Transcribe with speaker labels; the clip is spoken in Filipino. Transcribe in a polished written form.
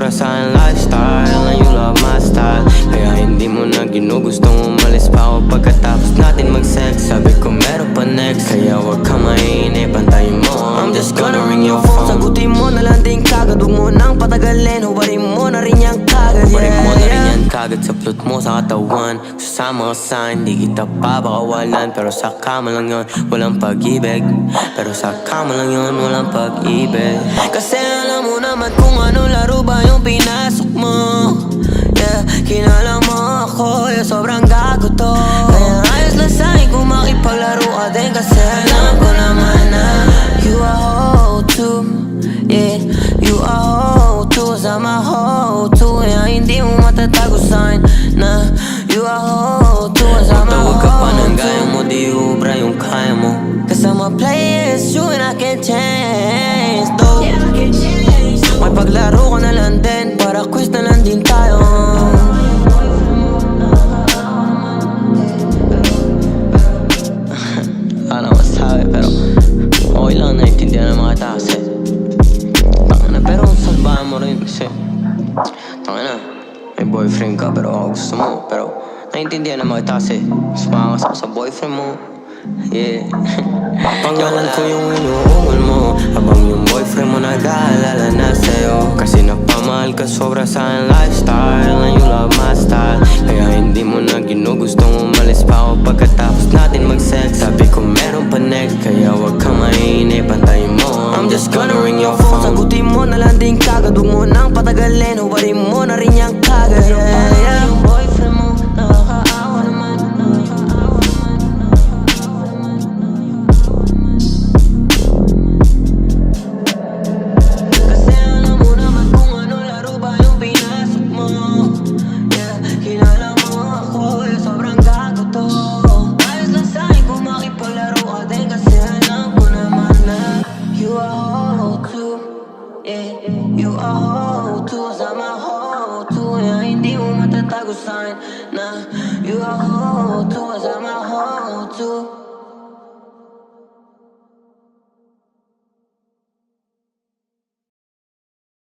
Speaker 1: sobra sa aking lifestyle, and you love my style. Kaya hindi mo na ginugustong umalis pa ako pagkatapos natin mag-sex. Sabi ko meron pa next, kaya wag ka mainip, antayin mo. I'm just gonna ring your phone. Sagutin mo na lang din kagad, huwag mo nang patagalin. Hubarin mo na rin yan kagad, hubarin mo na rin yan kagad sa plot mo sa katawan. Sasama ka sa hindi kita papakawalan. Pero sa kama lang yun, walang pag-ibig. Pero sa kama lang yun, walang pag-ibig. Kasi alam mo naman kung ano laro ba yung pinasok mo. Yeah, kinala mo ako, yeah, sobrang gago to. Kaya ayos lang sa'kin kung makipaglaro ka din. Kasi alam ko naman na you are hoe too. Yeah, you are hoe too. Sama hoe too. Yeah, hindi mo matatago sa'kin na you are hoe too. Sama hoe too. Huwag ka pa ng gaya mo, di ubra yung kaya mo. Kasama players, you and I can change though. May paglaro ka na lang din, para quiz na lang din tayo. Wala na masabi, pero okay lang, naiintindihan ng mga tao kasi tangina, pero salbahan mo rin kasi tangina, may boyfriend ka pero gusto mo. Pero naiintindihan ng mga tao kasi sumama ka sa boyfriend mo. Yeah. Pangalan ko yung inuungal mo, habang yung boyfriend mo nag-aalala na sa'yo. Kasi napamahal ka sobra sa aking lifestyle, and you love my style. Kaya hindi mo na ginugustong umalis pa ako pagkatapos natin mag-sex. Sabi ko meron pa next, kaya wag ka mainip, antayin mo. I'm just gonna ring your phone. Sagutin mo na lang din kagad, huwag mo nang patagalin. Hubarin mo na rin yan kagad. Yeah. Yung boyfriend mo, nakakaawa naman. You are hoe too, sama hoe too. Yeah, hindi mo matatago sa'kin na you are hoe too, sama hoe too.